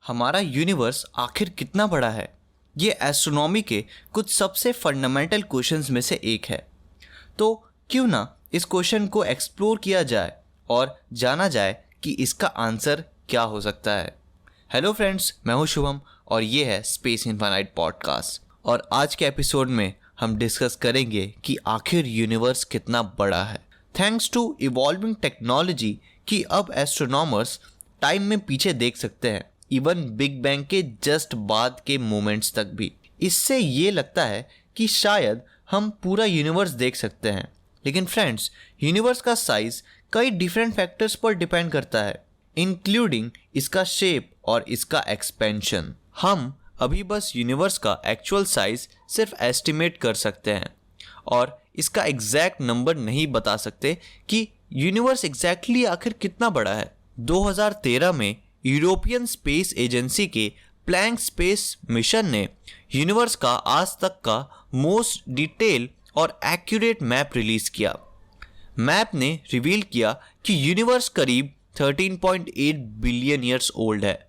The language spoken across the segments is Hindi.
हमारा यूनिवर्स आखिर कितना बड़ा है? ये एस्ट्रोनॉमी के कुछ सबसे फंडामेंटल क्वेश्चंस में से एक है। तो क्यों ना इस क्वेश्चन को एक्सप्लोर किया जाए और जाना जाए कि इसका आंसर क्या हो सकता है। हेलो फ्रेंड्स, मैं हूं शुभम और ये है स्पेस इनफाइनाइट पॉडकास्ट। और आज के एपिसोड में हम डिस्कस करेंगे कि आखिर यूनिवर्स कितना बड़ा है। थैंक्स टू इवॉल्विंग टेक्नोलॉजी कि अब एस्ट्रोनॉमर्स टाइम में पीछे देख सकते हैं, इवन बिग बैंग के जस्ट बाद के मोमेंट्स तक भी। इससे ये लगता है कि शायद हम पूरा यूनिवर्स देख सकते हैं। लेकिन फ्रेंड्स, यूनिवर्स का साइज कई डिफरेंट फैक्टर्स पर डिपेंड करता है, इंक्लूडिंग इसका शेप और इसका एक्सपेंशन। हम अभी बस यूनिवर्स का एक्चुअल साइज सिर्फ एस्टिमेट कर सकते हैं और इसका एग्जैक्ट नंबर नहीं बता सकते कि यूनिवर्स एग्जैक्टली आखिर कितना बड़ा है। 2013 में यूरोपियन स्पेस एजेंसी के प्लैंक स्पेस मिशन ने यूनिवर्स का आज तक का मोस्ट डिटेल और एक्यूरेट मैप रिलीज किया। मैप ने रिवील किया कि यूनिवर्स करीब 13.8 बिलियन ईयर्स ओल्ड है।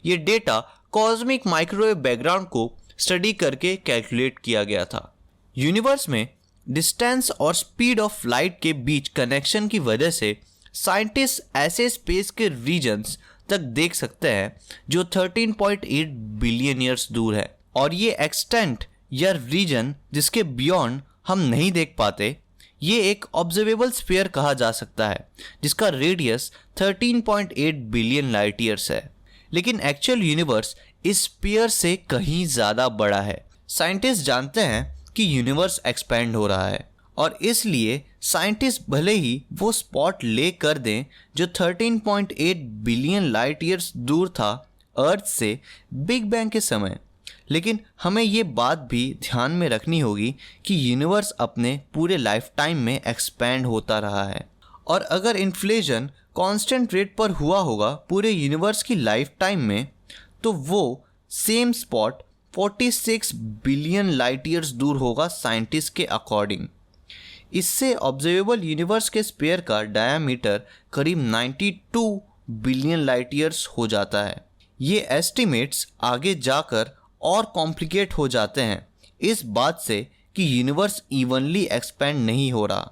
ये डेटा कॉस्मिक माइक्रोवेव बैकग्राउंड को स्टडी करके कैलकुलेट किया गया था। यूनिवर्स में डिस्टेंस और स्पीड ऑफ लाइट के बीच कनेक्शन की वजह से साइंटिस्ट ऐसे स्पेस के रीजन्स तक देख सकते हैं जो 13.8 बिलियन ईयर्स दूर है। और ये एक्सटेंट या रीजन जिसके बियॉन्ड हम नहीं देख पाते, ये एक ऑब्जर्वेबल स्फीयर कहा जा सकता है जिसका रेडियस 13.8 बिलियन लाइट ईयर्स है। लेकिन एक्चुअल यूनिवर्स इस स्फीयर से कहीं ज़्यादा बड़ा है। साइंटिस्ट जानते हैं कि यूनिवर्स एक्सपेंड हो रहा है और इसलिए साइंटिस्ट भले ही वो स्पॉट ले कर दें जो 13.8 बिलियन लाइट ईयर्स दूर था अर्थ से बिग बैंग के समय, लेकिन हमें ये बात भी ध्यान में रखनी होगी कि यूनिवर्स अपने पूरे लाइफ टाइम में एक्सपेंड होता रहा है। और अगर इन्फ्लेशन कांस्टेंट रेट पर हुआ होगा पूरे यूनिवर्स की लाइफ टाइम में, तो वो same spot 46 billion light years दूर होगा साइंटिस्ट के अकॉर्डिंग। इससे ऑब्जर्वेबल यूनिवर्स के स्फीयर का डायमीटर करीब 92 बिलियन लाइट ईयर्स हो जाता है। ये एस्टिमेट्स आगे जाकर और कॉम्प्लिकेट हो जाते हैं इस बात से कि यूनिवर्स इवनली एक्सपेंड नहीं हो रहा।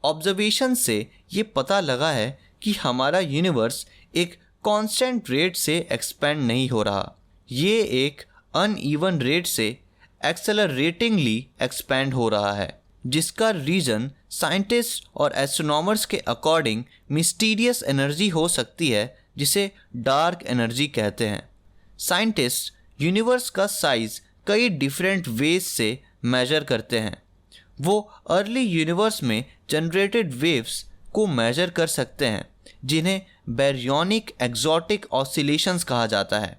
ऑब्जर्वेशन से ये पता लगा है कि हमारा यूनिवर्स एक कांस्टेंट रेट से एक्सपेंड नहीं हो रहा, ये एक अनइवन रेट से एक्सेलरेटिंगली एक्सपेंड हो रहा है, जिसका रीजन साइंटिस्ट और एस्ट्रोनॉमर्स के अकॉर्डिंग मिस्टीरियस एनर्जी हो सकती है जिसे डार्क एनर्जी कहते हैं। साइंटिस्ट यूनिवर्स का साइज कई डिफरेंट वेज से मेजर करते हैं। वो अर्ली यूनिवर्स में जनरेटेड वेव्स को मेजर कर सकते हैं जिन्हें बैरियोनिक एक्सोटिक ऑसिलेशंस कहा जाता है,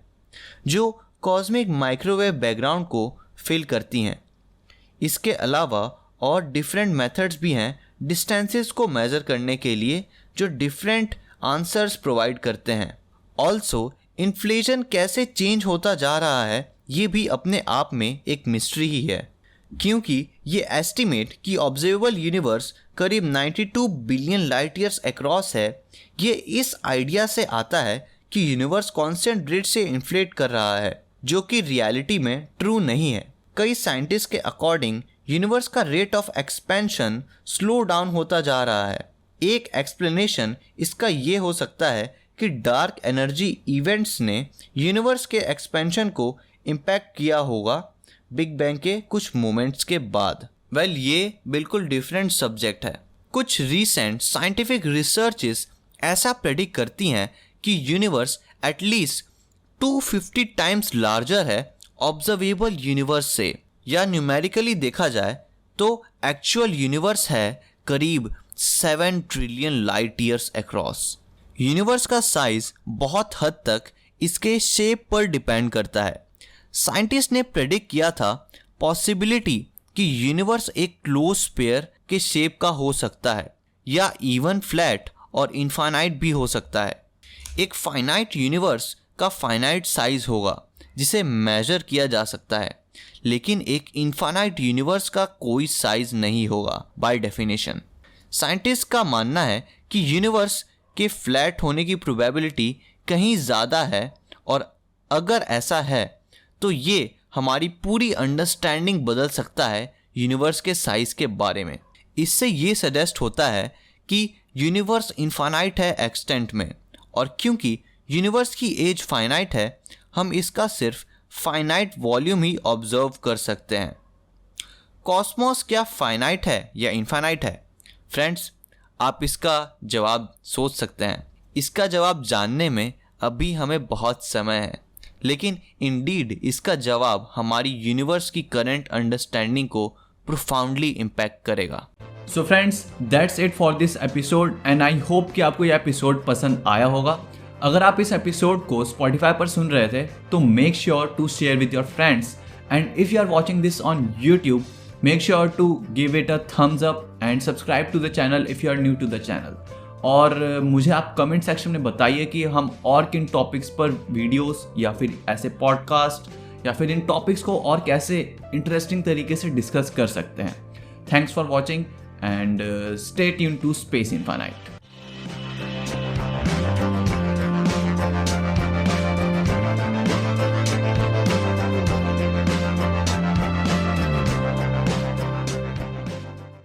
जो कॉस्मिक माइक्रोवेव बैकग्राउंड को फिल करती हैं। इसके अलावा और डिफरेंट मेथड्स भी हैं डिस्टेंसेस को मेज़र करने के लिए जो डिफरेंट आंसर्स प्रोवाइड करते हैं। ऑल्सो इन्फ्लेशन कैसे चेंज होता जा रहा है ये भी अपने आप में एक मिस्ट्री ही है, क्योंकि ये एस्टिमेट कि ऑब्जर्वेबल यूनिवर्स करीब 92 बिलियन लाइट ईयर्स अक्रॉस है, ये इस आइडिया से आता है कि यूनिवर्स कांस्टेंट रेट से इन्फ्लेट कर रहा है, जो कि रियलिटी में ट्रू नहीं है। कई साइंटिस्ट के अकॉर्डिंग यूनिवर्स का rate of expansion slow down होता जा रहा है। एक एक्सप्लेनेशन इसका ये हो सकता है कि डार्क एनर्जी इवेंट्स ने यूनिवर्स के एक्सपेंशन को इम्पैक्ट किया होगा बिग बैंग के कुछ मोमेंट्स के बाद। ये बिल्कुल डिफरेंट सब्जेक्ट है। कुछ रीसेंट साइंटिफिक रिसर्चेस ऐसा प्रेडिक्ट करती हैं कि यूनिवर्स एटलीस्ट 250 टाइम्स लार्जर है ऑब्जर्वेबल यूनिवर्स से, या न्यूमेरिकली देखा जाए तो एक्चुअल यूनिवर्स है करीब 7 trillion light years across. Universe का साइज बहुत हद तक इसके शेप पर डिपेंड करता है। साइंटिस्ट ने प्रेडिक्ट किया था पॉसिबिलिटी कि यूनिवर्स एक क्लोज स्फीयर के शेप का हो सकता है या इवन फ्लैट और इनफाइनाइट भी हो सकता है। एक फाइनाइट यूनिवर्स का फाइनाइट साइज होगा जिसे मेजर किया जा सकता है, लेकिन एक इनफाइनाइट यूनिवर्स का कोई साइज नहीं होगा बाय डेफिनेशन। साइंटिस्ट का मानना है कि यूनिवर्स के फ्लैट होने की प्रोबेबिलिटी कहीं ज़्यादा है और अगर ऐसा है तो ये हमारी पूरी अंडरस्टैंडिंग बदल सकता है यूनिवर्स के साइज के बारे में। इससे ये सजेस्ट होता है कि यूनिवर्स इनफाइनाइट है एक्सटेंट में, और क्योंकि यूनिवर्स की एज फाइनाइट है हम इसका सिर्फ फाइनाइट वॉल्यूम ही ऑब्जर्व कर सकते हैं। कॉस्मोस क्या फाइनाइट है या इनफाइनाइट है? फ्रेंड्स, आप इसका जवाब सोच सकते हैं। इसका जवाब जानने में अभी हमें बहुत समय है, लेकिन इंडीड इसका जवाब हमारी यूनिवर्स की करंट अंडरस्टैंडिंग को प्रोफाउंडली इम्पैक्ट करेगा। So friends, that's it for this episode and I hope कि आपको यह एपिसोड पसंद आया होगा। अगर आप इस एपिसोड को Spotify पर सुन रहे थे तो make sure to share with your friends, and if you are watching this on YouTube, make sure to give it a thumbs up and subscribe to the channel if you are new to the channel। और मुझे आप कमेंट सेक्शन में बताइए कि हम और किन टॉपिक्स पर वीडियोस या फिर ऐसे पॉडकास्ट या फिर इन टॉपिक्स को और कैसे इंटरेस्टिंग तरीके से डिस्कस कर सकते हैं। Thanks for watching and stay tuned to Space infinite.